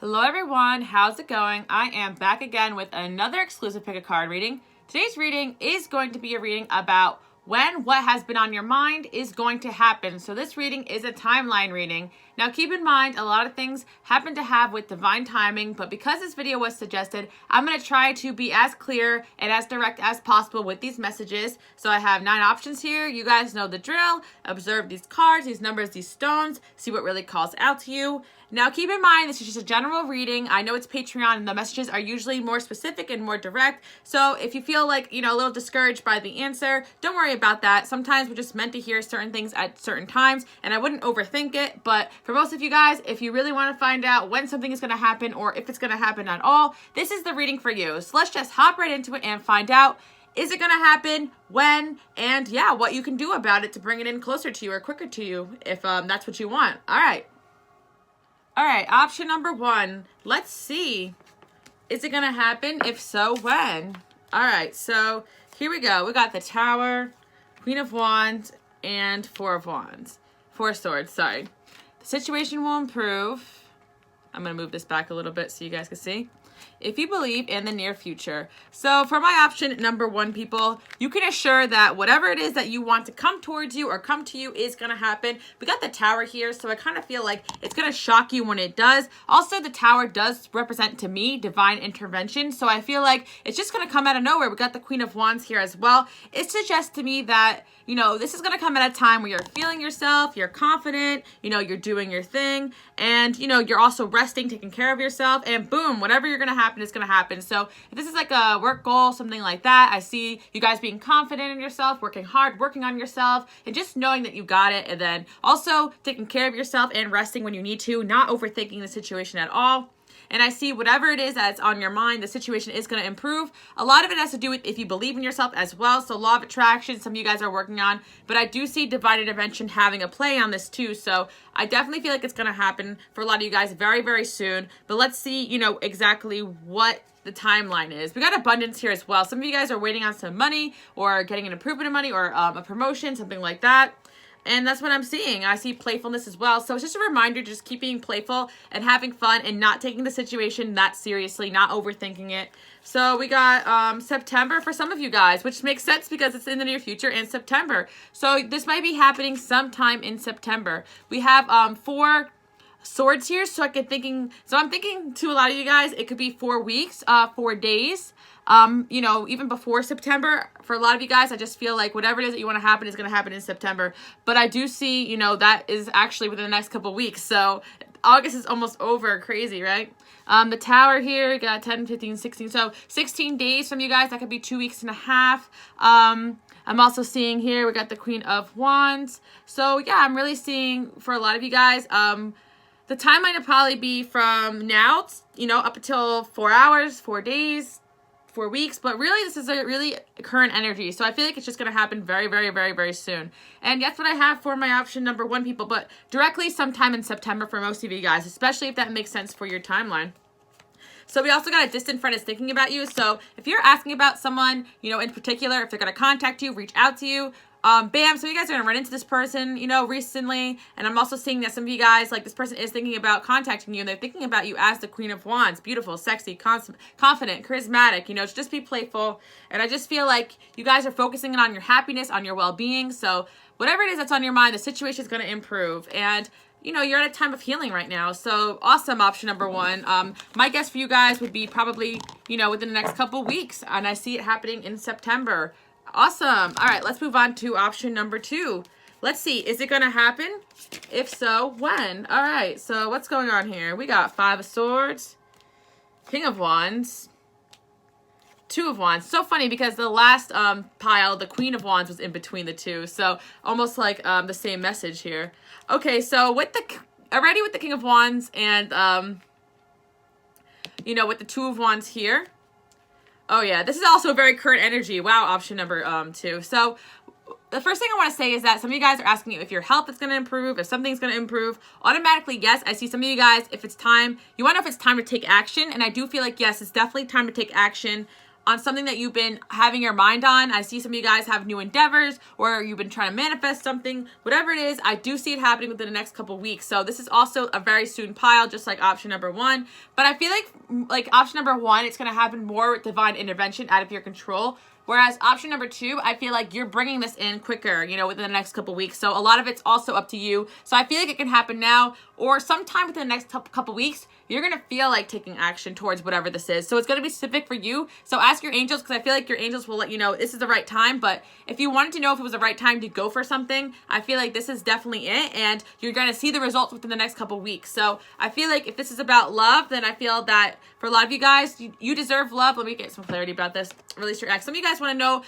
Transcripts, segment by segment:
Hello everyone, how's it going? I am back again with another exclusive pick a card reading. Today's reading is going to be a reading about when what has been on your mind is going to happen. So this reading is a timeline reading. Now keep in mind, a lot of things happen to have with divine timing, but because this video was suggested, I'm going to try to be as clear and as direct as possible with these messages. So I have 9 options here. You guys know the drill. Observe these cards, these numbers, these stones, see what really calls out to you. Now keep in mind, this is just a general reading. I know it's Patreon and the messages are usually more specific and more direct. So if you feel like, a little discouraged by the answer, don't worry about that. Sometimes we're just meant to hear certain things at certain times and I wouldn't overthink it. But for most of you guys, if you really want to find out when something is going to happen or if it's going to happen at all, this is the reading for you. So let's just hop right into it and find out. Is it going to happen? When? And yeah, what you can do about it to bring it in closer to you or quicker to you if that's what you want. All right. All right, option number 1. Let's see. Is it going to happen? If so, when? All right, so here we go. We got the Tower, Queen of Wands, and 4 of Wands. 4 swords, sorry. The situation will improve. I'm going to move this back a little bit so you guys can see. If you believe in the near future. So for my option number 1, people, you can assure that whatever it is that you want to come towards you or come to you is going to happen. We got the Tower here, so I kind of feel like it's going to shock you when it does. Also, the Tower does represent, to me, divine intervention. So I feel like it's just going to come out of nowhere. We got the Queen of Wands here as well. It suggests to me that, this is going to come at a time where you're feeling yourself, you're confident, you're doing your thing, and, you're also resting, taking care of yourself, and boom, whatever you're going to happen is going to happen. So if this is like a work goal, something like that, I see you guys being confident in yourself, working hard, working on yourself, and just knowing that you got it, and then also taking care of yourself and resting when you need to, not overthinking the situation at all. And I see whatever it is that's on your mind, the situation is going to improve. A lot of it has to do with if you believe in yourself as well. So law of attraction, some of you guys are working on. But I do see divine intervention having a play on this too. So I definitely feel like it's going to happen for a lot of you guys very, very soon. But let's see, exactly what the timeline is. We got abundance here as well. Some of you guys are waiting on some money or getting an improvement of money or a promotion, something like that. And that's what I'm seeing. I see playfulness as well. So it's just a reminder to just keep being playful and having fun and not taking the situation that seriously, not overthinking it. So we got September for some of you guys, which makes sense because it's in the near future and September. So this might be happening sometime in September. We have 4 swords here, so I'm thinking to a lot of you guys, it could be 4 weeks, 4 days. Even before September, for a lot of you guys, I just feel like whatever it is that you want to happen is going to happen in September. But I do see, that is actually within the next couple weeks. So August is almost over. Crazy, right? The Tower here, got 10, 15, 16. So 16 days from you guys. That could be 2.5 weeks. I'm also seeing here, we got the Queen of Wands. So yeah, I'm really seeing for a lot of you guys, the timeline will probably be from now, up until 4 hours, 4 days, 4 weeks, but really this is a really current energy. So I feel like it's just going to happen very, very, very, very soon. And that's what I have for my option number 1, people, but directly sometime in September for most of you guys, especially if that makes sense for your timeline. So we also got a distant friend is thinking about you. So if you're asking about someone, in particular, if they're going to contact you, reach out to you, bam, so you guys are going to run into this person, recently. And I'm also seeing that some of you guys, like this person is thinking about contacting you and they're thinking about you as the Queen of Wands. Beautiful, sexy, confident, charismatic, just be playful. And I just feel like you guys are focusing on your happiness, on your well-being. So whatever it is that's on your mind, the situation is going to improve. And you're at a time of healing right now. So awesome, option number 1. My guess for you guys would be probably, within the next couple weeks. And I see it happening in September. Awesome. All right, let's move on to option number 2. Let's see, is it going to happen? If so, when? All right, so what's going on here? We got 5 of Swords, King of Wands, 2 of Wands. So funny because the last pile, the Queen of Wands was in between the 2. So almost like the same message here. Okay, so with already with the King of Wands and, with the 2 of Wands here. Oh yeah, this is also very current energy. Wow, option number 2. So the first thing I want to say is that some of you guys are asking if your health is going to improve, if something's going to improve. Automatically, yes. I see some of you guys, if it's time, you want to know if it's time to take action. And I do feel like, yes, it's definitely time to take action on something that you've been having your mind on. I see some of you guys have new endeavors, or you've been trying to manifest something. Whatever it is, I do see it happening within the next couple weeks. So this is also a very soon pile, just like option number 1. But I feel like option number 1, it's going to happen more with divine intervention out of your control. Whereas option number 2, I feel like you're bringing this in quicker, you know, within the next couple weeks. So a lot of it's also up to you. So I feel like it can happen now or sometime within the next couple weeks. You're going to feel like taking action towards whatever this is. So it's going to be specific for you. So ask your angels, because I feel like your angels will let you know this is the right time. But if you wanted to know if it was the right time to go for something, I feel like this is definitely it. And you're going to see the results within the next couple weeks. So I feel like if this is about love, then I feel that for a lot of you guys, you deserve love. Let me get some clarity about this. Release your ex. Some of you guys want to know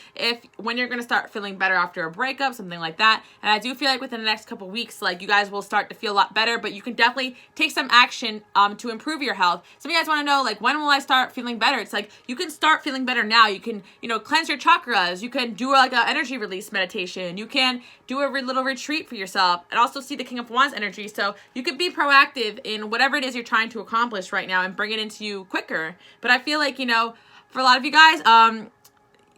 when you're going to start feeling better after a breakup, something like that. And I do feel like within the next couple weeks, like you guys will start to feel a lot better, but you can definitely take some action to improve your health. Some of you guys want to know, like, when will I start feeling better? It's like, you can start feeling better now. You can, you know, cleanse your chakras. You can do like an energy release meditation. You can do a little retreat for yourself, and also see the King of Wands energy. So you could be proactive in whatever it is you're trying to accomplish right now and bring it into you quicker. But I feel like, you know, for a lot of you guys,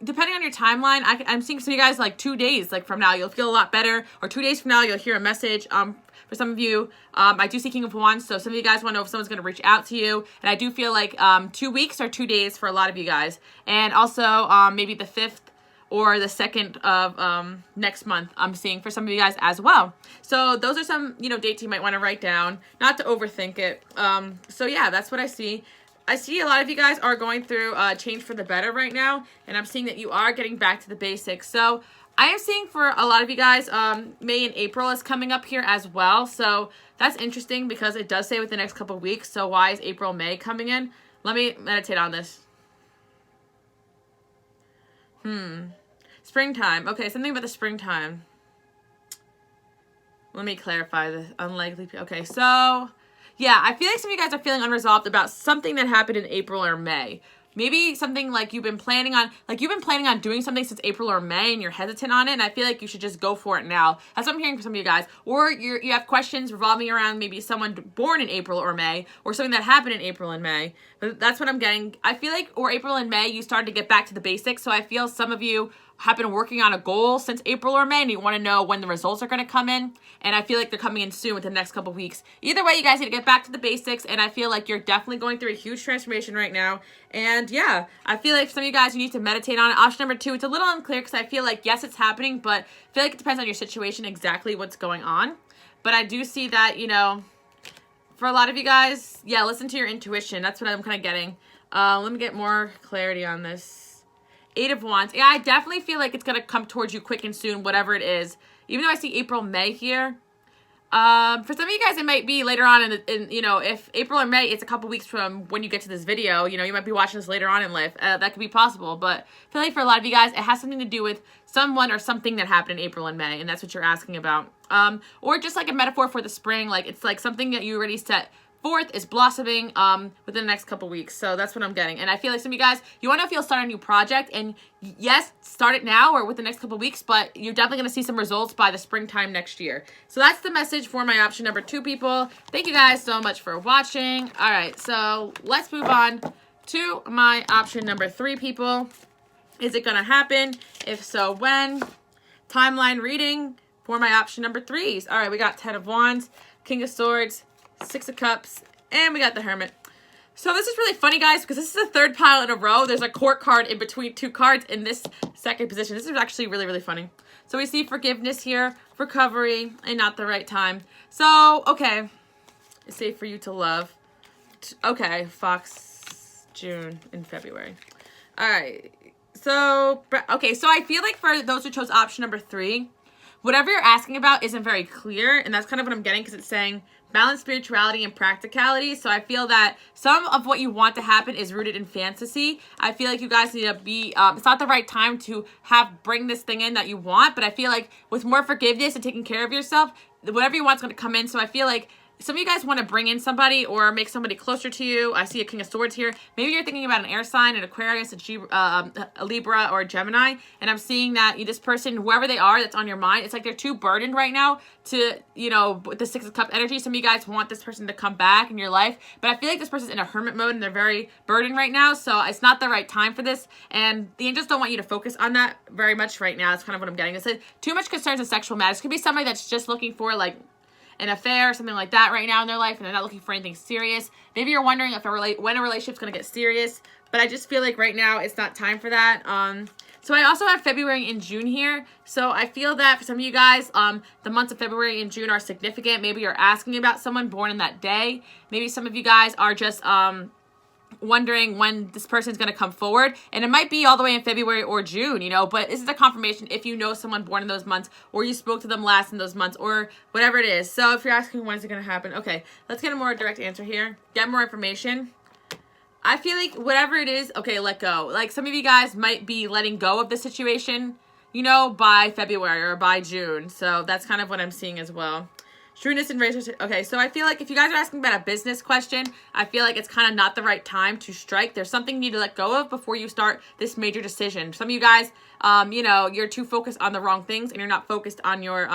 depending on your timeline, I'm seeing some of you guys like 2 days like from now, you'll feel a lot better, or 2 days from now, you'll hear a message. For some of you, I do see King of Wands, so some of you guys want to know if someone's going to reach out to you, and I do feel like 2 weeks or 2 days for a lot of you guys, and also maybe the 5th or the 2nd of next month, I'm seeing for some of you guys as well. So those are some, you know, dates you might want to write down, not to overthink it. So yeah, that's what I see. I see a lot of you guys are going through change for the better right now, and I'm seeing that you are getting back to the basics. So I am seeing for a lot of you guys, May and April is coming up here as well. So that's interesting because it does say within the next couple of weeks. So why is April, May coming in? Let me meditate on this. Springtime. Okay, something about the springtime. Let me clarify the unlikely. Okay, so yeah, I feel like some of you guys are feeling unresolved about something that happened in April or May. Maybe something like you've been planning on doing something since April or May, and you're hesitant on it, and I feel like you should just go for it now. That's what I'm hearing from some of you guys. Or you have questions revolving around maybe someone born in April or May, or something that happened in April and May. But that's what I'm getting. I feel like, or April and May, you started to get back to the basics, so I feel some of you have been working on a goal since April or May, and you want to know when the results are going to come in, and I feel like they're coming in soon within the next couple weeks. Either way, you guys need to get back to the basics, and I feel like you're definitely going through a huge transformation right now. And yeah, I feel like some of you guys, you need to meditate on it. Option number 2, it's a little unclear because I feel like, yes, it's happening, but I feel like it depends on your situation exactly what's going on. But I do see that, you know, for a lot of you guys, yeah, listen to your intuition. That's what I'm kind of getting. Let me get more clarity on this. 8 of Wands. Yeah, I definitely feel like it's going to come towards you quick and soon, whatever it is. Even though I see April, May here. For some of you guys, it might be later on in you know, if April or May, it's a couple weeks from when you get to this video. You know, you might be watching this later on in life. That could be possible. But I feel like for a lot of you guys, it has something to do with someone or something that happened in April and May. And that's what you're asking about. Or just like a metaphor for the spring. Like, it's like something that you already set forth is blossoming within the next couple weeks. So that's what I'm getting. And I feel like some of you guys, you want to know if you'll start a new project, and yes, start it now or within the next couple weeks, but you're definitely going to see some results by the springtime next year. So that's the message for my option number 2, people. Thank you guys so much for watching. All right, so let's move on to my option number 3, people. Is it going to happen? If so, when? Timeline reading for my option number 3s. All right, we got 10 of Wands, King of Swords, 6 of Cups, and we got the Hermit. So this is really funny, guys, because this is the 3rd pile in a row. There's a court card in between 2 cards in this second position. This is actually really, really funny. So we see forgiveness here, recovery, and not the right time. So, okay. It's safe for you to love. Okay, Fox, June, and February. All right. So, okay, so I feel like for those who chose option number 3, whatever you're asking about isn't very clear, and that's kind of what I'm getting because it's saying balance spirituality and practicality. So I feel that some of what you want to happen is rooted in fantasy. I feel like you guys need to be, it's not the right time to bring this thing in that you want, but I feel like with more forgiveness and taking care of yourself, whatever you want is going to come in. So I feel like some of you guys want to bring in somebody or make somebody closer to you. I see a King of Swords here. Maybe you're thinking about an air sign, an Aquarius, a Libra, or a Gemini. And I'm seeing that this person, whoever they are that's on your mind, it's like they're too burdened right now to, with the Six of Cups energy. Some of you guys want this person to come back in your life. But I feel like this person's in a hermit mode and they're very burdened right now. So it's not the right time for this. And the angels don't want you to focus on that very much right now. That's kind of what I'm getting. It's like too much concerns in sexual matters. It could be somebody that's just looking for like an affair or something like that right now in their life, and they're not looking for anything serious. Maybe you're wondering if when a relationship's going to get serious, but I just feel like right now it's not time for that. So I also have February and June here. So I feel that for some of you guys, the months of February and June are significant. Maybe you're asking about someone born in that day. Maybe some of you guys are just wondering when this person's going to come forward, and it might be all the way in February or June, but this is a confirmation if you know someone born in those months, or you spoke to them last in those months, or whatever it is. So if you're asking when is it going to happen, okay, let's get a more direct answer here, get more information. I feel like whatever it is, okay, let go. Like some of you guys might be letting go of the situation, by February or by June. So that's kind of what I'm seeing as well. Shrewdness and razors. Okay, so I feel like if you guys are asking about a business question, I feel like it's kind of not the right time to strike. There's something you need to let go of before you start this major decision. Some of you guys, you're too focused on the wrong things and you're not focused on your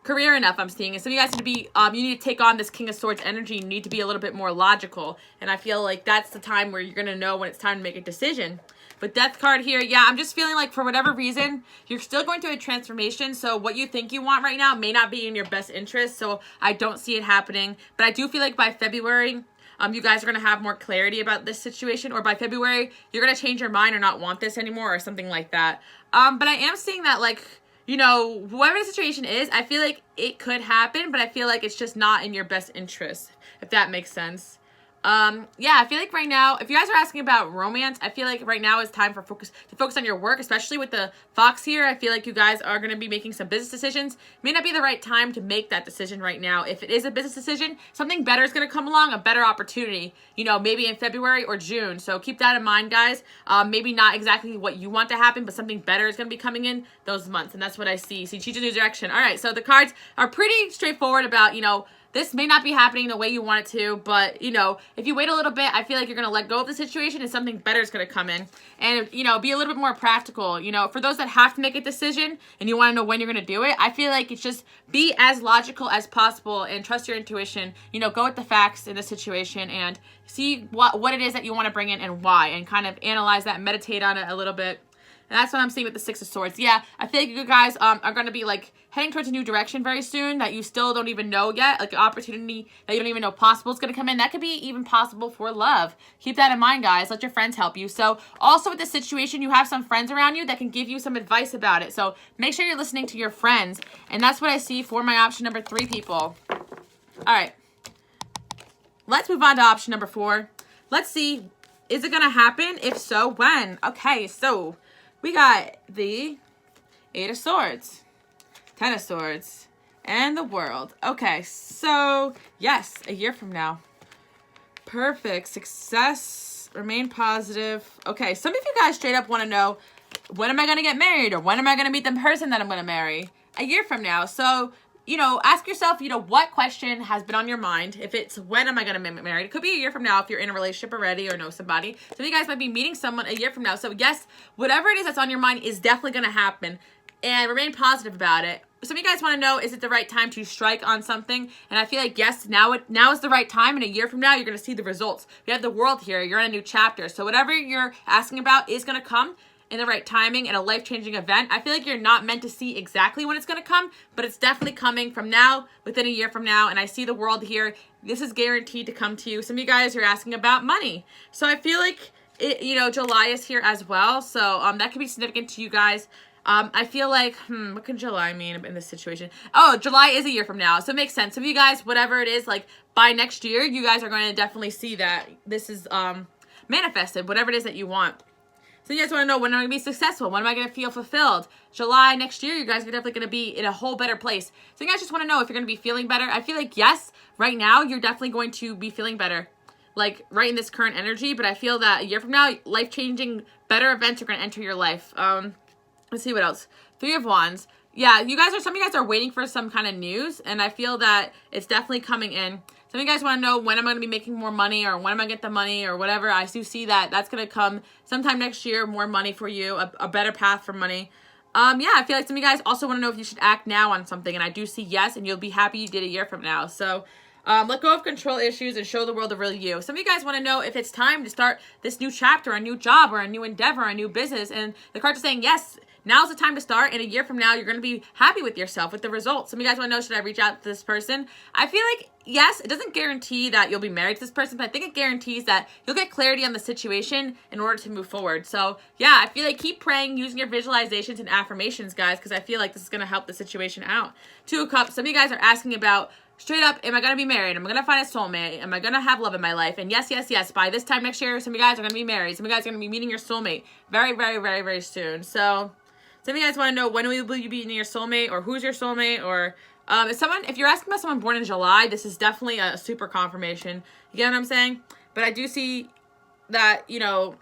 career enough, I'm seeing. And some of you guys need to be, you need to take on this King of Swords energy. You need to be a little bit more logical. And I feel like that's the time where you're going to know when it's time to make a decision. But Death card here, yeah, I'm just feeling like for whatever reason, you're still going through a transformation. So what you think you want right now may not be in your best interest. So I don't see it happening. But I do feel like by February, you guys are going to have more clarity about this situation. Or by February, you're going to change your mind or not want this anymore or something like that. But I am seeing that like, whoever the situation is, I feel like it could happen. But I feel like it's just not in your best interest, if that makes sense. Yeah, I feel like right now, if you guys are asking about romance, I feel like right now is time to focus on your work, especially with the Fox here. I feel like you guys are going to be making some business decisions. It may not be the right time to make that decision right now. If it is a business decision, something better is going to come along, a better opportunity, maybe in February or June. So keep that in mind, guys. Maybe not exactly what you want to happen, but something better is going to be coming in those months. And that's what I see. See, change a new direction. All right. So the cards are pretty straightforward about, this may not be happening the way you want it to, but, if you wait a little bit, I feel like you're going to let go of the situation and something better is going to come in. And, be a little bit more practical. For those that have to make a decision and you want to know when you're going to do it, I feel like it's just be as logical as possible and trust your intuition. Go with the facts in the situation and see what it is that you want to bring in and why, and kind of analyze that, meditate on it a little bit. And that's what I'm seeing with the Six of Swords. Yeah, I feel like you guys are going to be like heading towards a new direction very soon that you still don't even know yet. Like an opportunity that you don't even know possible is going to come in. That could be even possible for love. Keep that in mind, guys. Let your friends help you. So also with this situation, you have some friends around you that can give you some advice about it. So make sure you're listening to your friends. And that's what I see for my option number 3, people. All right. Let's move on to option number 4. Let's see. Is it going to happen? If so, when? Okay, so we got the 8 of Swords, 10 of Swords, and the World. Okay, so yes, a year from now. Perfect. Success. Remain positive. Okay, some of you guys straight up want to know, when am I going to get married? Or when am I going to meet the person that I'm going to marry? A year from now. So, ask yourself, what question has been on your mind. If it's, when am I going to get married? It could be a year from now if you're in a relationship already or know somebody. Some of you guys might be meeting someone a year from now. So yes, whatever it is that's on your mind is definitely going to happen. And remain positive about it. Some of you guys want to know, is it the right time to strike on something? And I feel like, yes, now is the right time. And a year from now, you're going to see the results. We have the World here. You're in a new chapter. So whatever you're asking about is going to come in the right timing and a life-changing event. I feel like you're not meant to see exactly when it's going to come, but it's definitely coming from now, within a year from now. And I see the World here. This is guaranteed to come to you. Some of you guys are asking about money. So I feel like, July is here as well. So that could be significant to you guys. I feel like, what can July mean in this situation? Oh, July is a year from now. So it makes sense. Some of you guys, whatever it is, like by next year, you guys are going to definitely see that this is manifested, whatever it is that you want. So you guys want to know, when am I going to be successful? When am I going to feel fulfilled? July next year, you guys are definitely going to be in a whole better place. So you guys just want to know if you're going to be feeling better. I feel like, yes, right now, you're definitely going to be feeling better. Like right in this current energy. But I feel that a year from now, life-changing, better events are going to enter your life. Let's see what else. 3 of Wands. yeah, some of you guys are waiting for some kind of news, and I feel that it's definitely coming in. Some of you guys want to know when am I going to be making more money, or when am I going to get the money, or whatever. I do see that that's going to come sometime next year, more money for you, a better path for money. Yeah, I feel like some of you guys also want to know if you should act now on something, and I do see yes, and you'll be happy you did a year from now. So, let go of control issues and show the world the real you. Some of you guys want to know if it's time to start this new chapter, a new job, or a new endeavor, a new business, and the cards are saying yes. Now's the time to start, and a year from now, you're going to be happy with yourself, with the results. Some of you guys want to know, should I reach out to this person? I feel like, yes, it doesn't guarantee that you'll be married to this person, but I think it guarantees that you'll get clarity on the situation in order to move forward. So, yeah, I feel like keep praying, using your visualizations and affirmations, guys, because I feel like this is going to help the situation out. Two of Cups, some of you guys are asking about, straight up, am I going to be married? Am I going to find a soulmate? Am I going to have love in my life? And yes, yes, yes, by this time next year, some of you guys are going to be married. Some of you guys are going to be meeting your soulmate very, very, very, very soon. So, some of you guys want to know when will you be meeting your soulmate, or who's your soulmate, or if you're asking about someone born in July, this is definitely a super confirmation. You get what I'm saying? But I do see that, you know,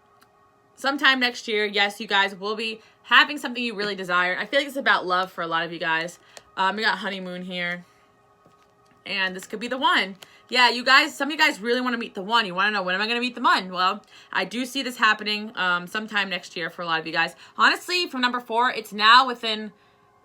sometime next year, yes, you guys will be having something you really desire. I feel like it's about love for a lot of you guys. We got honeymoon here. And this could be the one. Yeah, you guys, some of you guys really want to meet the one. You want to know, when am I going to meet the one? Well, I do see this happening sometime next year for a lot of you guys. Honestly, from number 4, it's now within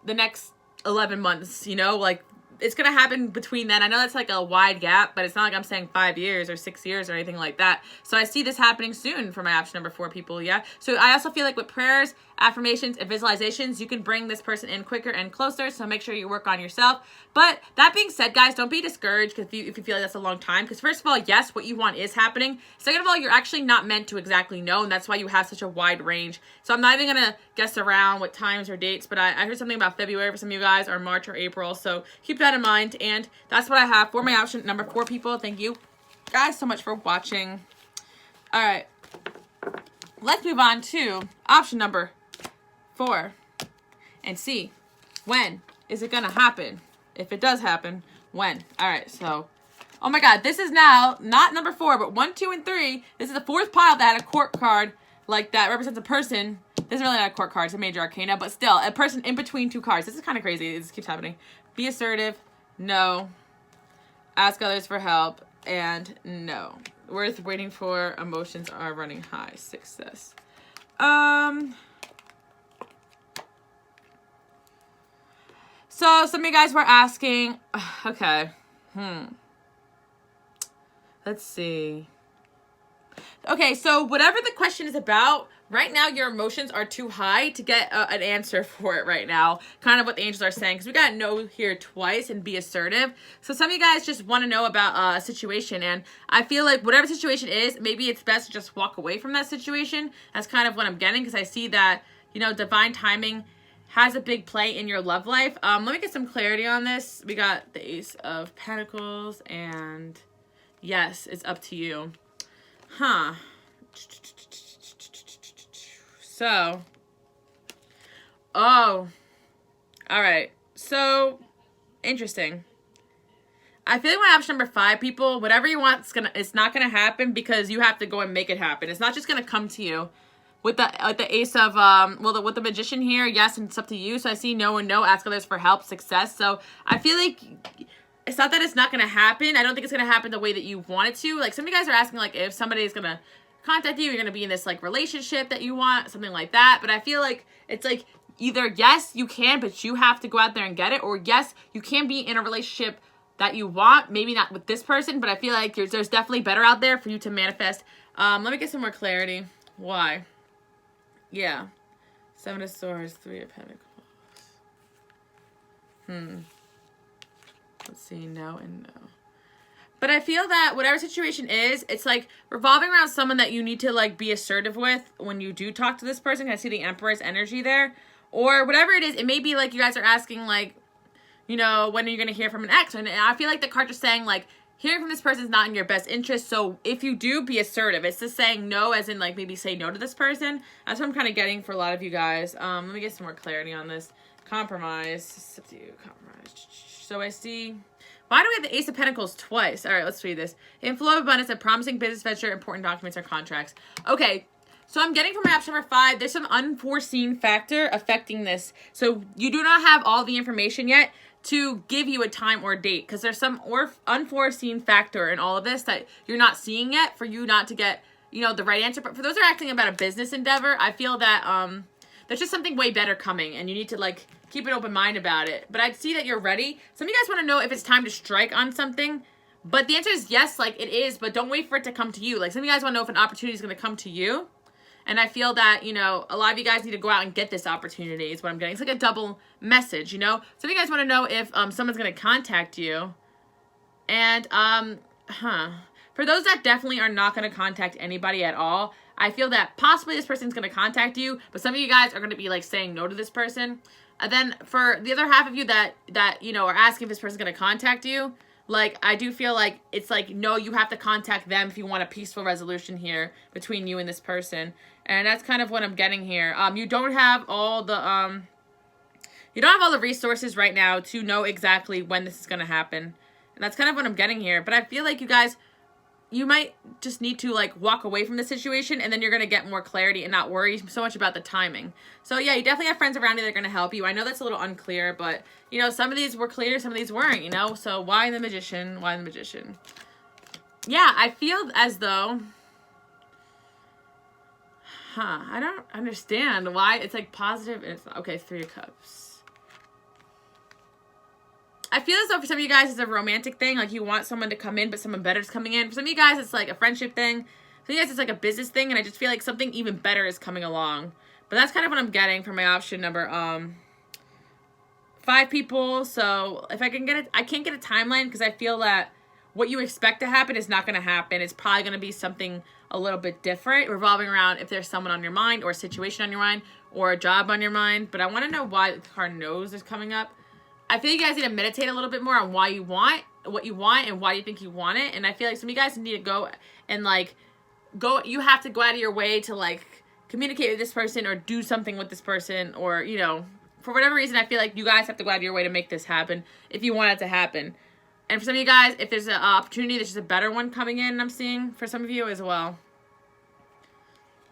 the next 11 months, you know, like, it's going to happen between then. I know that's like a wide gap, but it's not like I'm saying 5 years or 6 years or anything like that. So I see this happening soon for my option number 4 people, yeah? So I also feel like with prayers, affirmations, and visualizations, you can bring this person in quicker and closer, so make sure you work on yourself. But that being said, guys, don't be discouraged if you feel like that's a long time, because first of all, yes, what you want is happening. Second of all, you're actually not meant to exactly know, and that's why you have such a wide range. So I'm not even going to guess around what times or dates, but I heard something about February for some of you guys, or March or April, so keep that in mind. And that's what I have for my option number 4 people. Thank you guys so much for watching. All right, let's move on to option number 4 and see, when is it gonna happen? If it does happen, when? All right, so, oh my God, this is now not number 4, but 1, 2, and 3. This is the 4th pile that had a court card like that represents a person. This is really not a court card, it's a major arcana, but still, a person in between 2 cards. This is kind of crazy. This keeps happening. Be assertive, no. Ask others for help, and no. Worth waiting for, emotions are running high, success. So some of you guys were asking, okay, let's see. Okay, so whatever the question is about, right now your emotions are too high to get an answer for it right now. Kind of what the angels are saying, because we got no here twice and be assertive. So some of you guys just want to know about a situation, and I feel like whatever the situation is, maybe it's best to just walk away from that situation. That's kind of what I'm getting, because I see that, you know, divine timing has a big play in your love life. Let me get some clarity on this. We got the Ace of Pentacles, and yes, it's up to you. Huh. So, oh, all right. So, interesting. I feel like my option number 5, people, whatever you want, it's not gonna happen, because you have to go and make it happen. It's not just gonna come to you. With the Ace of, with the Magician here, yes, and it's up to you. So I see no and no, ask others for help, success. So I feel like it's not that it's not going to happen. I don't think it's going to happen the way that you want it to. Like, some of you guys are asking, like, if somebody is going to contact you, you're going to be in this, like, relationship that you want, something like that. But I feel like it's, like, either, yes, you can, but you have to go out there and get it. Or, yes, you can be in a relationship that you want. Maybe not with this person, but I feel like there's definitely better out there for you to manifest. Let me get some more clarity. Why? Yeah. 7 of Swords, 3 of Pentacles. Let's see, no and no. But I feel that whatever situation is, it's like revolving around someone that you need to like be assertive with when you do talk to this person. I see the Emperor's energy there. Or whatever it is, it may be like you guys are asking like, you know, when are you going to hear from an ex? And I feel like the cards are saying like, hearing from this person is not in your best interest, so if you do, be assertive. It's just saying no, as in, like, maybe say no to this person. That's what I'm kind of getting for a lot of you guys. Let me get some more clarity on this. Compromise. Compromise. So I see... Why do we have the Ace of Pentacles twice? All right, let's read this. Inflow of abundance, a promising business venture, important documents, or contracts. Okay, So I'm getting from my option number 5, there's some unforeseen factor affecting this. So you do not have all the information yet to give you a time or date, because there's some unforeseen factor in all of this that you're not seeing yet for you not to get, you know, the right answer. But for those that are acting about a business endeavor, I feel that there's just something way better coming, and you need to like keep an open mind about it. But I see that you're ready. Some of you guys want to know if it's time to strike on something, but the answer is yes, like it is, but don't wait for it to come to you. Like some of you guys want to know if an opportunity is going to come to you. And I feel that, you know, a lot of you guys need to go out and get this opportunity is what I'm getting. It's like a double message, you know? Some of you guys want to know if someone's going to contact you. And, for those that definitely are not going to contact anybody at all, I feel that possibly this person's going to contact you, but some of you guys are going to be, like, saying no to this person. And then for the other half of you that you know, are asking if this person's going to contact you, like, I do feel like it's like, no, you have to contact them if you want a peaceful resolution here between you and this person. And that's kind of what I'm getting here. You don't have all the resources right now to know exactly when this is going to happen. And that's kind of what I'm getting here. But I feel like you guys, you might just need to, like, walk away from the situation, and then you're going to get more clarity and not worry so much about the timing. So, yeah, you definitely have friends around you that are going to help you. I know that's a little unclear, but, you know, some of these were clear, some of these weren't, you know? So, why the Magician? Why the Magician? Yeah, I feel as though... I don't understand why it's, like, positive and it's not. Okay, 3 of Cups. I feel as though for some of you guys it's a romantic thing. Like, you want someone to come in, but someone better is coming in. For some of you guys, it's, like, a friendship thing. For you guys, it's, like, a business thing. And I just feel like something even better is coming along. But that's kind of what I'm getting for my option number 5 people. So, if I can get it, I can't get a timeline because I feel that what you expect to happen is not going to happen. It's probably going to be something a little bit different, revolving around if there's someone on your mind or a situation on your mind or a job on your mind. But I want to know why the card knows is coming up. I feel you guys need to meditate a little bit more on why you want what you want and why you think you want it. And I feel like some of you guys need to go and, like, you have to go out of your way to, like, communicate with this person or do something with this person, or, you know, for whatever reason, I feel like you guys have to go out of your way to make this happen if you want it to happen. And for some of you guys, if there's an opportunity, there's just a better one coming in, I'm seeing for some of you as well.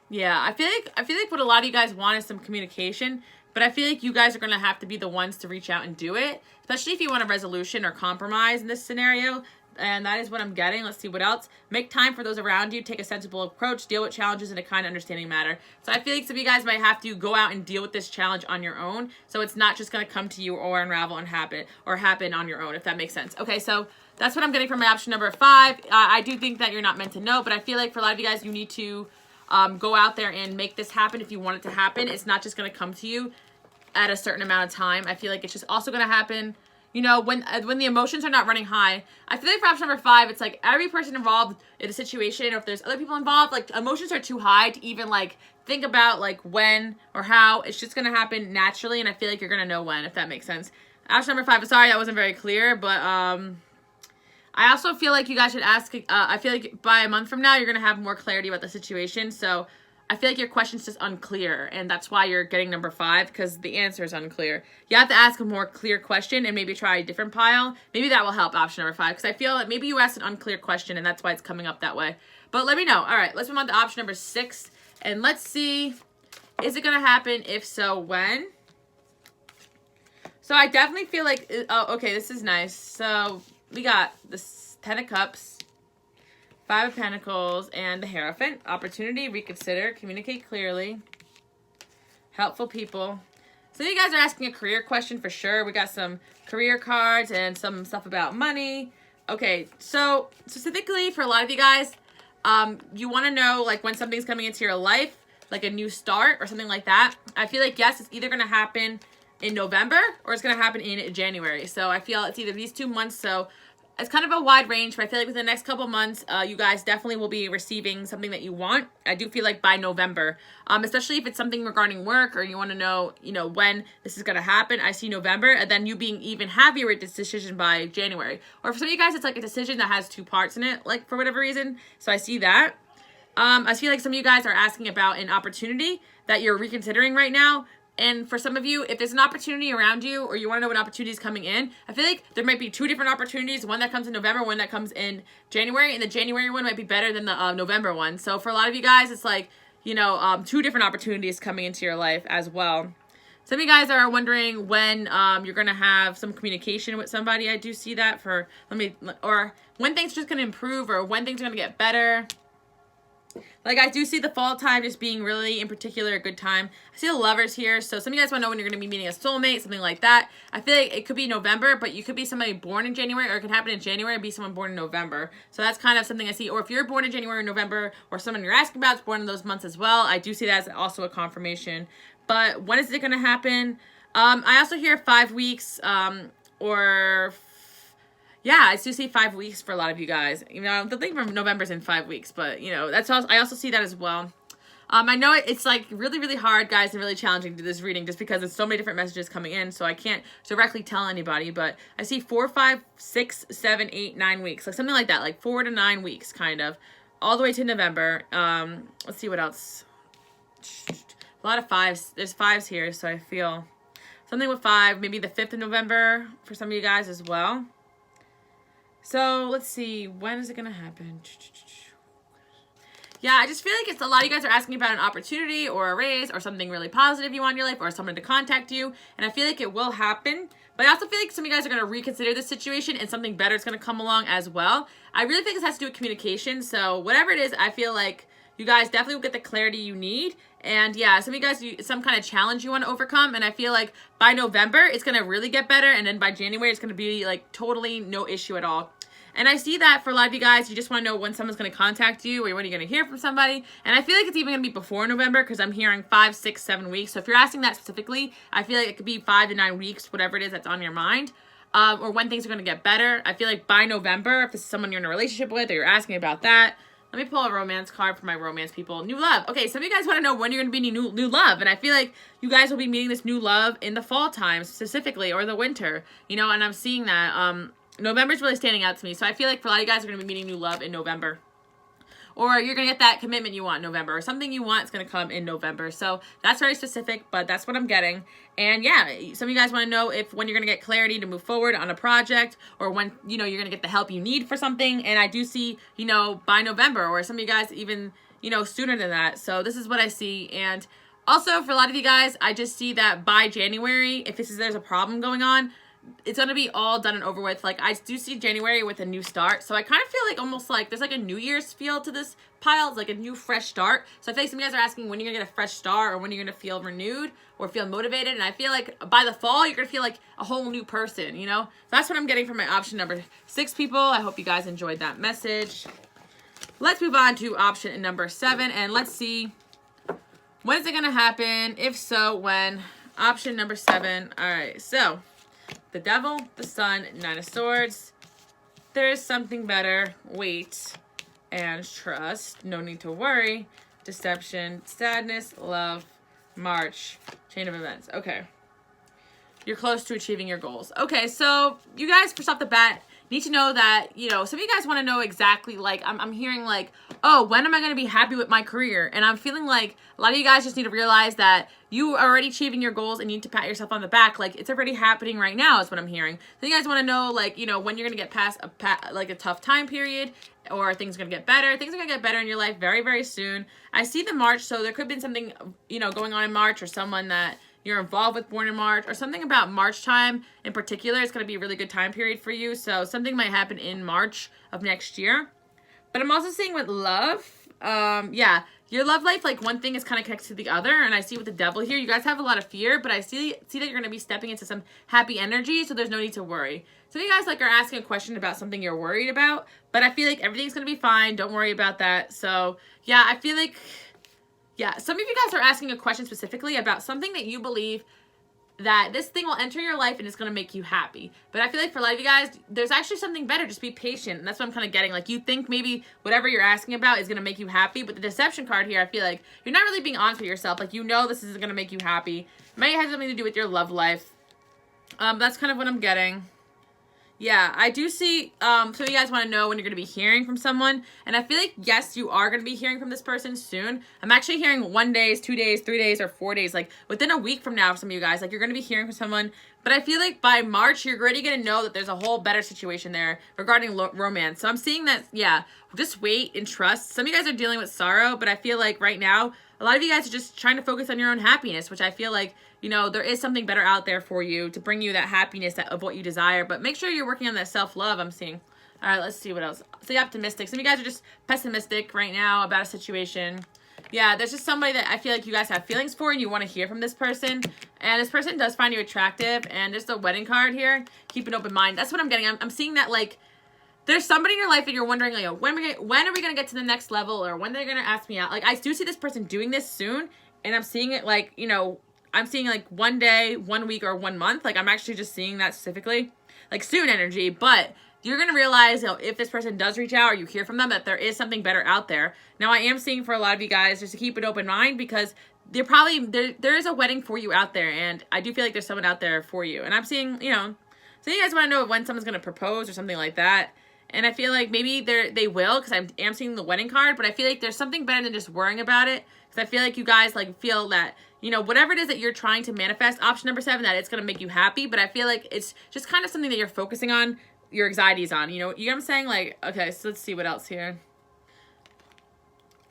Yeah, I feel like what a lot of you guys want is some communication, but I feel like you guys are going to have to be the ones to reach out and do it, especially if you want a resolution or compromise in this scenario. And that is what I'm getting. Let's see what else. Make time for those around you. Take a sensible approach. Deal with challenges in a kind, understanding manner. So I feel like some of you guys might have to go out and deal with this challenge on your own. So it's not just going to come to you or unravel and happen on your own, if that makes sense. Okay, so that's what I'm getting from my option number 5. I do think that you're not meant to know, but I feel like for a lot of you guys, you need to go out there and make this happen if you want it to happen. It's not just going to come to you at a certain amount of time. I feel like it's just also going to happen, you know, when the emotions are not running high. I feel like for option number 5, it's like every person involved in a situation, or if there's other people involved, like, emotions are too high to even, like, think about, like, when or how. It's just going to happen naturally, and I feel like you're going to know when, if that makes sense. Option number 5, sorry, that wasn't very clear, but I also feel like you guys should ask, I feel like by a month from now, you're going to have more clarity about the situation. So I feel like your question's just unclear, and that's why you're getting number 5, because the answer is unclear. You have to ask a more clear question and maybe try a different pile. Maybe that will help option number 5, because I feel that maybe you asked an unclear question, and that's why it's coming up that way. But let me know. All right, let's move on to option number 6, and let's see, is it going to happen? If so, when? So I definitely feel like, oh, okay, this is nice. So we got the 10 of Cups, 5 of Pentacles, and the Hierophant. Opportunity, reconsider, communicate clearly, helpful people. So you guys are asking a career question for sure. We got some career cards and some stuff about money. Okay, so specifically for a lot of you guys, you want to know, like, when something's coming into your life, like a new start or something like that. I feel like, yes, it's either going to happen in November or it's going to happen in January. So I feel it's either these 2 months. So it's kind of a wide range, but I feel like within the next couple months, you guys definitely will be receiving something that you want. I do feel like by November, especially if it's something regarding work or you want to know, you know, when this is going to happen. I see November, and then you being even happier with this decision by January. Or for some of you guys, it's like a decision that has 2 parts in it, like for whatever reason. So I see that. I feel like some of you guys are asking about an opportunity that you're reconsidering right now. And for some of you, if there's an opportunity around you or you want to know what opportunity is coming in, I feel like there might be 2 different opportunities, one that comes in November, one that comes in January, and the January one might be better than the November one. So for a lot of you guys, it's like you know, 2 different opportunities coming into your life as well. Some of you guys are wondering when you're going to have some communication with somebody. I do see that for, or when things are just going to improve, or when things are going to get better. Like, I do see the fall time just being really, in particular, a good time. I see the Lovers here, so some of you guys want to know when you're going to be meeting a soulmate, something like that. I feel like it could be November, but you could be somebody born in January, or it could happen in January and be someone born in November. So that's kind of something I see. Or if you're born in January or November, or someone you're asking about is born in those months as well, I do see that as also a confirmation. But when is it going to happen? I also hear 5 weeks, yeah, I do see 5 weeks for a lot of you guys. You know, the thing from November's in 5 weeks, but you know, that's also, I also see that as well. I know it's like really, really hard, guys, and really challenging to do this reading just because there's so many different messages coming in, so I can't directly tell anybody, but I see 4, 5, 6, 7, 8, 9 weeks, like something like that, like 4 to 9 weeks, kind of, all the way to November. Let's see what else. A lot of 5s. There's 5s here, so I feel something with 5, maybe the 5th of November for some of you guys as well. So let's see, when is it going to happen? Yeah, I just feel like it's a lot of you guys are asking about an opportunity or a raise or something really positive you want in your life or someone to contact you. And I feel like it will happen. But I also feel like some of you guys are going to reconsider this situation and something better is going to come along as well. I really think this has to do with communication. So whatever it is, I feel like you guys definitely will get the clarity you need. And yeah, some of you guys, some kind of challenge you want to overcome. And I feel like by November, it's going to really get better. And then by January, it's going to be like totally no issue at all. And I see that for a lot of you guys, you just want to know when someone's going to contact you or when you're going to hear from somebody. And I feel like it's even going to be before November because I'm hearing 5, 6, 7 weeks. So if you're asking that specifically, I feel like it could be 5 to 9 weeks, whatever it is that's on your mind. Or when things are going to get better. I feel like by November, if this is someone you're in a relationship with or you're asking about that. Let me pull a romance card for my romance people. New love. Okay, some of you guys want to know when you're going to be new love. And I feel like you guys will be meeting this new love in the fall time specifically or the winter. You know, and I'm seeing that. November's really standing out to me. So I feel like for a lot of you guys are going to be meeting new love in November. Or you're going to get that commitment you want in November. Or something you want is going to come in November. So that's very specific, but that's what I'm getting. And yeah, some of you guys want to know when you're going to get clarity to move forward on a project. Or when, you know, you're going to get the help you need for something. And I do see, you know, by November. Or some of you guys even, you know, sooner than that. So this is what I see. And also for a lot of you guys, I just see that by January, if there's a problem going on, it's going to be all done and over with. Like, I do see January with a new start. So I kind of feel like almost like there's like a New Year's feel to this pile. It's like a new fresh start. So I feel like some of you guys are asking when you're going to get a fresh start or when you're going to feel renewed or feel motivated. And I feel like by the fall, you're going to feel like a whole new person, you know? So that's what I'm getting from my option number 6 people. I hope you guys enjoyed that message. Let's move on to option number 7. And let's see, when is it going to happen? If so, when? Option number 7. All right, so the Devil, the Sun, 9 of Swords. There's something better. Wait and trust. No need to worry. Deception, sadness, love, March, chain of events. Okay. You're close to achieving your goals. Okay, so you guys, first off the bat, need to know that, you know, some of you guys want to know exactly, like, I'm hearing, like, oh, when am I going to be happy with my career? And I'm feeling like a lot of you guys just need to realize that you are already achieving your goals and you need to pat yourself on the back. Like, it's already happening right now is what I'm hearing. So you guys want to know, like, you know, when you're going to get past a tough time period or things are going to get better. Things are going to get better in your life very, very soon. I see the March, so there could have been something, you know, going on in March or someone that you're involved with born in March or something about March time in particular. It's going to be a really good time period for you. So something might happen in March of next year. But I'm also seeing with love, yeah, your love life, like one thing is kind of connected to the other. And I see with the Devil here, you guys have a lot of fear, but I see that you're going to be stepping into some happy energy. So there's no need to worry. So you guys like are asking a question about something you're worried about, but I feel like everything's going to be fine. Don't worry about that. So yeah, I feel like, yeah, some of you guys are asking a question specifically about something that you believe that this thing will enter your life and it's going to make you happy. But I feel like for a lot of you guys, there's actually something better. Just be patient. And that's what I'm kind of getting. Like, you think maybe whatever you're asking about is going to make you happy. But the deception card here, I feel like you're not really being honest with yourself. Like, you know this isn't going to make you happy. It might have something to do with your love life. That's kind of what I'm getting. Yeah, I do see, so you guys want to know when you're going to be hearing from someone. And I feel like, yes, you are going to be hearing from this person soon. I'm actually hearing 1 day, 2 days, 3 days, or 4 days. Like, within a week from now for some of you guys. Like, you're going to be hearing from someone But I feel like by March, you're already going to know that there's a whole better situation there regarding romance. So I'm seeing that, yeah, just wait and trust. Some of you guys are dealing with sorrow, but I feel like right now, a lot of you guys are just trying to focus on your own happiness, which I feel like, you know, there is something better out there for you to bring you that happiness of what you desire. But make sure you're working on that self-love, I'm seeing. All right, let's see what else. Stay optimistic. Some of you guys are just pessimistic right now about a situation. Yeah, there's just somebody that I feel like you guys have feelings for and you want to hear from this person. And this person does find you attractive. And there's the wedding card here. Keep an open mind. That's what I'm getting. I'm seeing that, like, there's somebody in your life that you're wondering, like, when are we going to get to the next level? Or when they're going to ask me out? Like, I do see this person doing this soon. And I'm seeing it, like, you know, I'm seeing, like, 1 day, 1 week, or 1 month. Like, I'm actually just seeing that specifically. Like, soon energy. But you're going to realize, you know, if this person does reach out or you hear from them, that there is something better out there. Now, I am seeing for a lot of you guys just to keep an open mind because they're probably, there is a wedding for you out there. And I do feel like there's someone out there for you. And I'm seeing, you know, so you guys want to know when someone's going to propose or something like that. And I feel like maybe they will because I am seeing the wedding card. But I feel like there's something better than just worrying about it. Because I feel like you guys, like, feel that, you know, whatever it is that you're trying to manifest, option number 7, that it's going to make you happy. But I feel like it's just kind of something that you're focusing on your anxieties on, you know what I'm saying? Like, okay, so let's see what else here.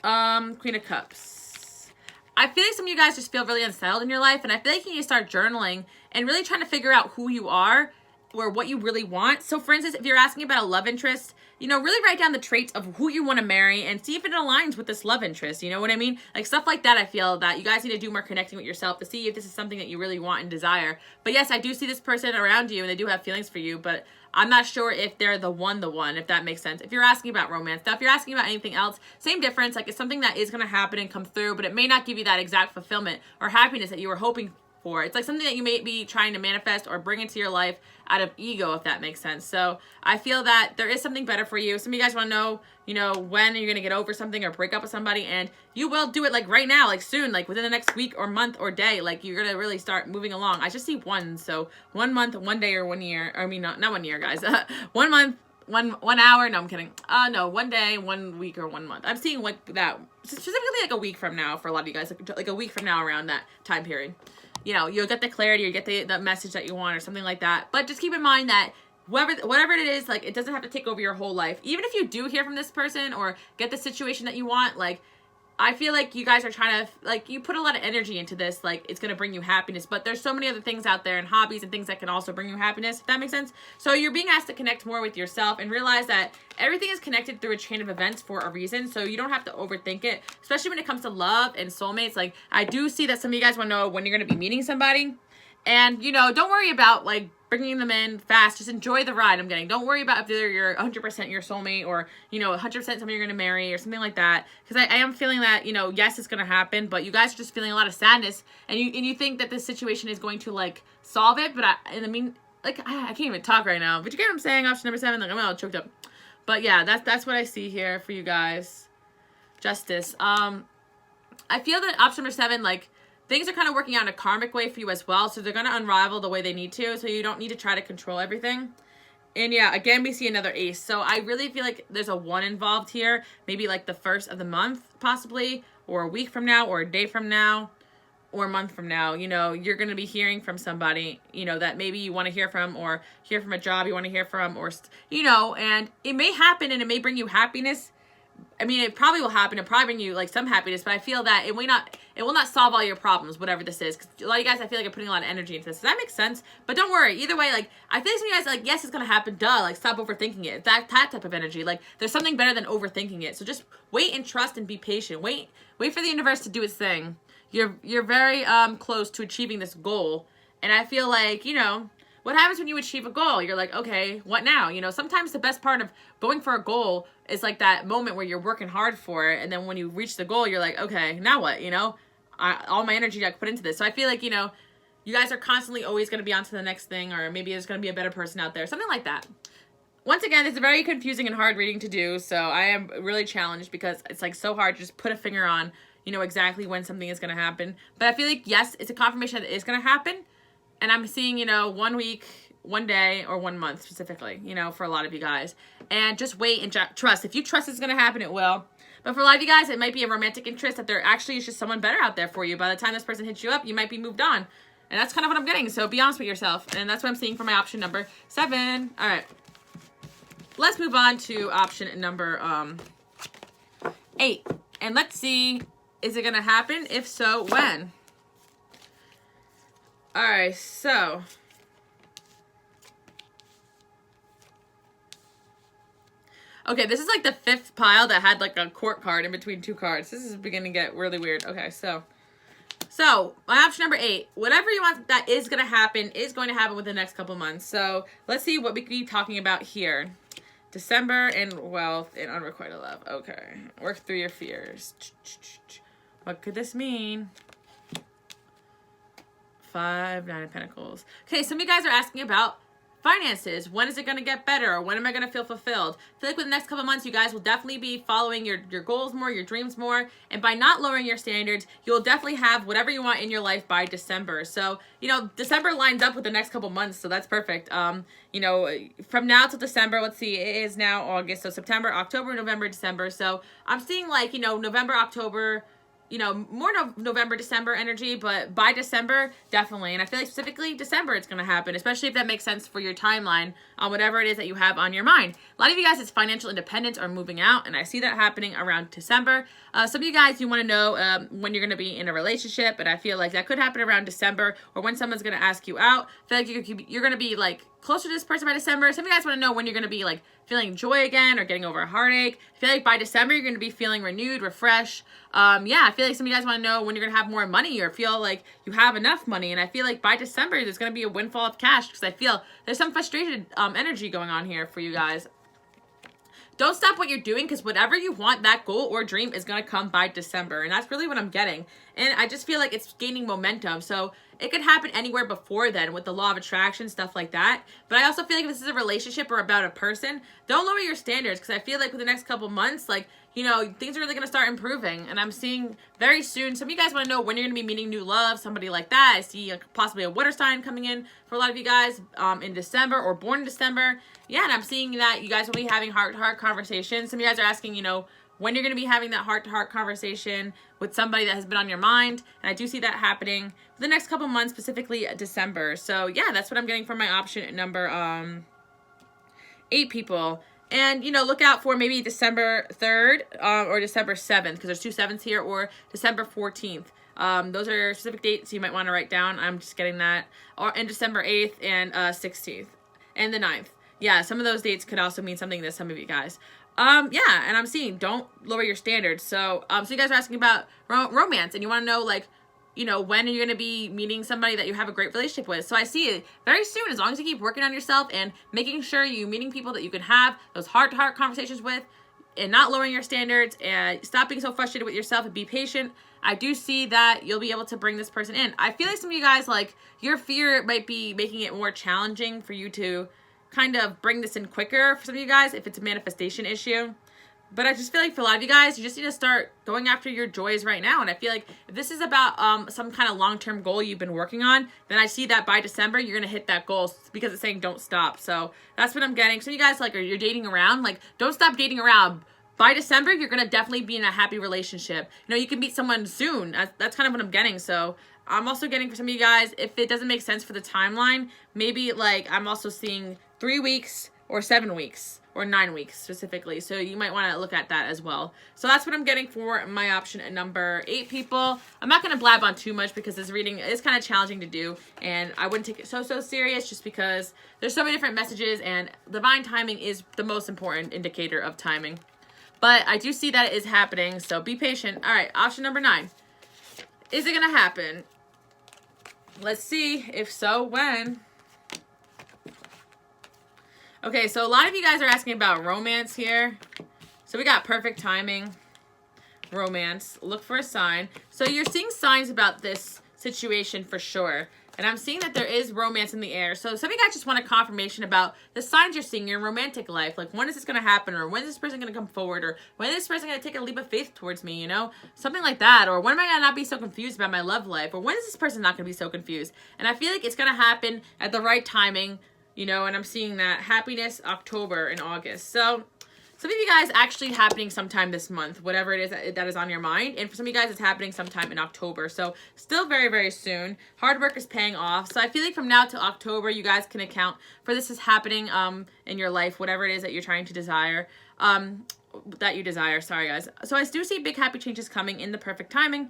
Queen of Cups. I feel like some of you guys just feel really unsettled in your life, and I feel like you need to start journaling and really trying to figure out who you are or what you really want. So, for instance, if you're asking about a love interest, you know, really write down the traits of who you want to marry and see if it aligns with this love interest. You know what I mean? Like, stuff like that, I feel that you guys need to do more connecting with yourself to see if this is something that you really want and desire. But yes, I do see this person around you, and they do have feelings for you, but I'm not sure if they're the one, if that makes sense. If you're asking about romance. Now, if you're asking about anything else, same difference. Like, it's something that is going to happen and come through, but it may not give you that exact fulfillment or happiness that you were hoping for. It's like something that you may be trying to manifest or bring into your life out of ego, if that makes sense. So I feel that there is something better for you. Some of you guys want to know, you know, when you're going to get over something or break up with somebody, and you will do it, like, right now, like, soon, like, within the next week or month or day. Like, you're going to really start moving along. I just see 1, so 1 month, 1 day, or 1 year. I mean, not 1 year, guys. 1 month, 1 hour. No, I'm kidding. No, 1 day, 1 week, or 1 month. I'm seeing, like, that, specifically, like, a week from now for a lot of you guys, like a week from now around that time period. You know, you'll get the clarity, you get the message that you want or something like that. But just keep in mind that whatever it is, like, it doesn't have to take over your whole life. Even if you do hear from this person or get the situation that you want, like, I feel like you guys are trying to, like, you put a lot of energy into this, like, it's going to bring you happiness, but there's so many other things out there and hobbies and things that can also bring you happiness, if that makes sense. So you're being asked to connect more with yourself and realize that everything is connected through a chain of events for a reason, so you don't have to overthink it, especially when it comes to love and soulmates. Like, I do see that some of you guys want to know when you're going to be meeting somebody, and, you know, don't worry about, like, bringing them in fast. Just enjoy the ride. Don't worry about if they're 100% your soulmate or, you know, 100% somebody you're going to marry or something like that. Because I am feeling that, you know, yes, it's going to happen, but you guys are just feeling a lot of sadness, and you think that this situation is going to, like, solve it. But I mean, like, I can't even talk right now. But you get what I'm saying? Option number 7, like, I'm all choked up. But yeah, that's what I see here for you guys. Justice. I feel that option number 7, like, things are kind of working out in a karmic way for you as well. So they're going to unravel the way they need to. So you don't need to try to control everything. And yeah, again, we see another ace. So I really feel like there's a 1 involved here. Maybe like the 1st of the month, possibly. Or a week from now, or a day from now, or a month from now. You know, you're going to be hearing from somebody, you know, that maybe you want to hear from, or hear from a job you want to hear from, or, you know, and it may happen and it may bring you happiness. I mean, it probably will happen. It'll probably bring you, like, some happiness, but I feel that it will not solve all your problems, whatever this is. Because a lot of you guys, I feel like, are putting a lot of energy into this. Does that make sense? But don't worry. Either way, like, I feel like some of you guys, like, yes, it's going to happen. Duh. Like, stop overthinking it. That type of energy. Like, there's something better than overthinking it. So just wait and trust and be patient. Wait for the universe to do its thing. You're very close to achieving this goal. And I feel like, you know, what happens when you achieve a goal? You're like, okay, what now? You know, sometimes the best part of going for a goal is like that moment where you're working hard for it. And then when you reach the goal, you're like, okay, now what? You know, all my energy I put into this. So I feel like, you know, you guys are constantly always going to be on to the next thing, or maybe there's going to be a better person out there. Something like that. Once again, it's a very confusing and hard reading to do. So I am really challenged because it's like so hard to just put a finger on, you know, exactly when something is going to happen. But I feel like, yes, it's a confirmation that it is going to happen. And I'm seeing, you know, 1 week, 1 day, or 1 month specifically, you know, for a lot of you guys. And just wait and trust. If you trust it's going to happen, it will. But for a lot of you guys, it might be a romantic interest that there actually is just someone better out there for you. By the time this person hits you up, you might be moved on. And that's kind of what I'm getting. So be honest with yourself. And that's what I'm seeing for my option number 7. All right. Let's move on to option number 8. And let's see, is it going to happen? If so, when? All right, so okay, this is like the 5th pile that had like a court card in between 2 cards. This is beginning to get really weird. Okay, so my option number 8, whatever you want that is going to happen within the next couple months. So let's see what we could be talking about here. December and wealth and unrequited love. Okay, work through your fears. What could this mean? 5, 9 of Pentacles. Okay, some of you guys are asking about finances. When is it going to get better? Or when am I going to feel fulfilled? I feel like with the next couple of months, you guys will definitely be following your goals more, your dreams more. And by not lowering your standards, you'll definitely have whatever you want in your life by December. So, you know, December lines up with the next couple months. So that's perfect. You know, from now till December, let's see, it is now August. So September, October, November, December. So I'm seeing like, you know, November, October, you know, more November, December energy, but by December, definitely. And I feel like specifically December it's going to happen, especially if that makes sense for your timeline on whatever it is that you have on your mind. A lot of you guys, it's financial independence or moving out, and I see that happening around December. Some of you guys, you want to know when you're going to be in a relationship, and I feel like that could happen around December or when someone's going to ask you out. I feel like you're going to be like closer to this person by December. Some of you guys want to know when you're going to be like feeling joy again or getting over a heartache. I feel like by December, you're going to be feeling renewed, refreshed. Yeah, I feel like some of you guys want to know when you're going to have more money or feel like you have enough money. And I feel like by December, there's going to be a windfall of cash because I feel there's some frustrated energy going on here for you guys. Don't stop what you're doing because whatever you want, that goal or dream is going to come by December. And that's really what I'm getting. And I just feel like it's gaining momentum. So it could happen anywhere before then with the law of attraction, stuff like that. But I also feel like if this is a relationship or about a person, don't lower your standards because I feel like with the next couple months, like, you know, things are really going to start improving. And I'm seeing very soon, some of you guys want to know when you're going to be meeting new love, somebody like that. I see possibly a water sign coming in for a lot of you guys in December or born in December. Yeah, and I'm seeing that you guys will be having heart-to-heart conversations. Some of you guys are asking, you know, when you're going to be having that heart-to-heart conversation with somebody that has been on your mind. And I do see that happening for the next couple months, specifically December. So yeah, that's what I'm getting from my option number 8 people. And, you know, look out for maybe December 3rd or December 7th because there's 2 7s here, or December 14th. Those are specific dates you might want to write down. I'm just getting that. Or and December 8th and 16th and the 9th. Yeah, some of those dates could also mean something to some of you guys. Yeah, and I'm seeing don't lower your standards. So, so you guys are asking about romance, and you want to know, like, you know, when are you going to be meeting somebody that you have a great relationship with? So I see it very soon, as long as you keep working on yourself and making sure you're meeting people that you can have those heart-to-heart conversations with and not lowering your standards and stop being so frustrated with yourself and be patient. I do see that you'll be able to bring this person in. I feel like some of you guys, like, your fear might be making it more challenging for you to kind of bring this in quicker for some of you guys if it's a manifestation issue. But I just feel like for a lot of you guys, you just need to start going after your joys right now. And I feel like if this is about some kind of long-term goal you've been working on, then I see that by December, you're going to hit that goal because it's saying don't stop. So that's what I'm getting. So you guys, like, you're dating around, like, don't stop dating around. By December, you're going to definitely be in a happy relationship. You know, you can meet someone soon. That's kind of what I'm getting. So I'm also getting for some of you guys, if it doesn't make sense for the timeline, maybe, like, I'm also seeing 3 weeks or 7 weeks. Or 9 weeks specifically. So you might want to look at that as well. So that's what I'm getting for my option at number 8 people. I'm not going to blab on too much because this reading is kind of challenging to do. And I wouldn't take it so serious just because there's so many different messages and divine timing is the most important indicator of timing. But I do see that it is happening. So be patient. All right, option number 9. Is it going to happen? Let's see. If so, when? Okay, so a lot of you guys are asking about romance here. So we got perfect timing, romance, look for a sign. So you're seeing signs about this situation for sure. And I'm seeing that there is romance in the air. So some of you guys just want a confirmation about the signs you're seeing in your romantic life. Like, when is this going to happen? Or when is this person going to come forward? Or when is this person going to take a leap of faith towards me, you know? Something like that. Or when am I going to not be so confused about my love life? Or when is this person not going to be so confused? And I feel like it's going to happen at the right timing. You know, and I'm seeing that happiness October and August. So some of you guys actually happening sometime this month, whatever it is that is on your mind. And for some of you guys, it's happening sometime in October. So still very, very soon. Hard work is paying off. So I feel like from now to October, you guys can account for this is happening in your life, whatever it is that you're trying to desire. Sorry, guys. So I do see big happy changes coming in the perfect timing.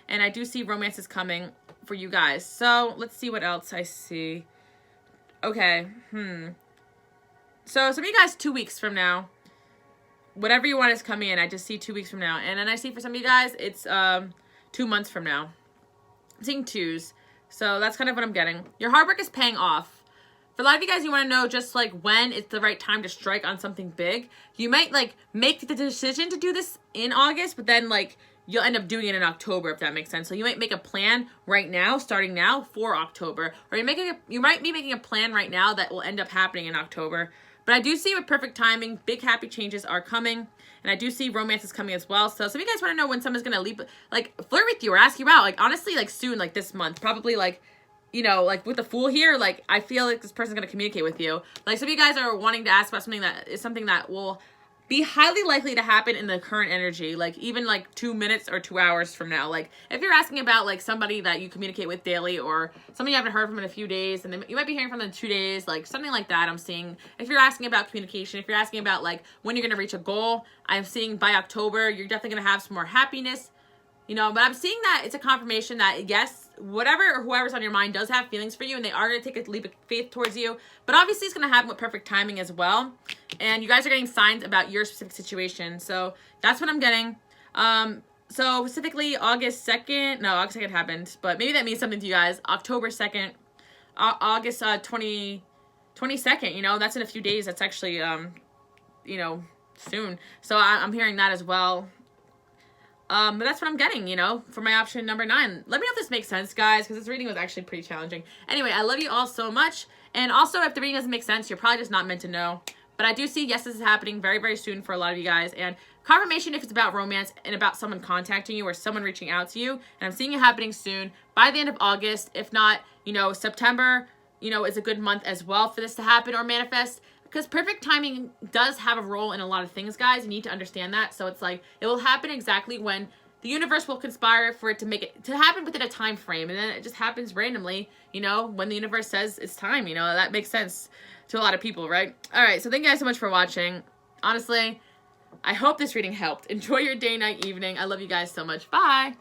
And I do see romances coming for you guys. So let's see what else I see. Okay. So some of you guys 2 weeks from now, whatever you want is coming in. I just see 2 weeks from now. And then I see for some of you guys, it's 2 months from now. I'm seeing 2s. So that's kind of what I'm getting. Your hard work is paying off. For a lot of you guys, you want to know just like when it's the right time to strike on something big. You might like make the decision to do this in August, but then like you'll end up doing it in October, if that makes sense. So you might make a plan right now, starting now for October. Or you might be making a plan right now that will end up happening in October. But I do see with perfect timing, big happy changes are coming. And I do see romances coming as well. So some of you guys want to know when someone's going to leap, like flirt with you or ask you out. Like honestly, like soon, like this month. Probably like, you know, like with the Fool here, like I feel like this person's going to communicate with you. Like some of you guys are wanting to ask about something that will be highly likely to happen in the current energy, like even like 2 minutes or 2 hours from now. Like if you're asking about like somebody that you communicate with daily or somebody you haven't heard from in a few days and then you might be hearing from them in 2 days, like something like that I'm seeing. If you're asking about communication, if you're asking about like when you're going to reach a goal, I'm seeing by October, you're definitely going to have some more happiness, you know, but I'm seeing that it's a confirmation that yes, whatever or whoever's on your mind does have feelings for you and they are going to take a leap of faith towards you, but obviously it's going to happen with perfect timing as well. And you guys are getting signs about your specific situation. So that's what I'm getting. So specifically August 2nd happened, but maybe that means something to you guys. October 2nd, August 22nd, you know, that's in a few days. That's actually, you know, soon. So I'm hearing that as well. But that's what I'm getting, you know, for my option number 9. Let me know if this makes sense, guys, because this reading was actually pretty challenging. Anyway, I love you all so much. And also, if the reading doesn't make sense, you're probably just not meant to know. But I do see, yes, this is happening very, very soon for a lot of you guys. And confirmation if it's about romance and about someone contacting you or someone reaching out to you. And I'm seeing it happening soon by the end of August. If not, you know, September, you know, is a good month as well for this to happen or manifest. Because perfect timing does have a role in a lot of things, guys. You need to understand that. So it's like, it will happen exactly when the universe will conspire for it to happen within a time frame. And then it just happens randomly, you know, when the universe says it's time, you know, that makes sense to a lot of people, right? All right, so thank you guys so much for watching. Honestly, I hope this reading helped. Enjoy your day, night, evening. I love you guys so much. Bye.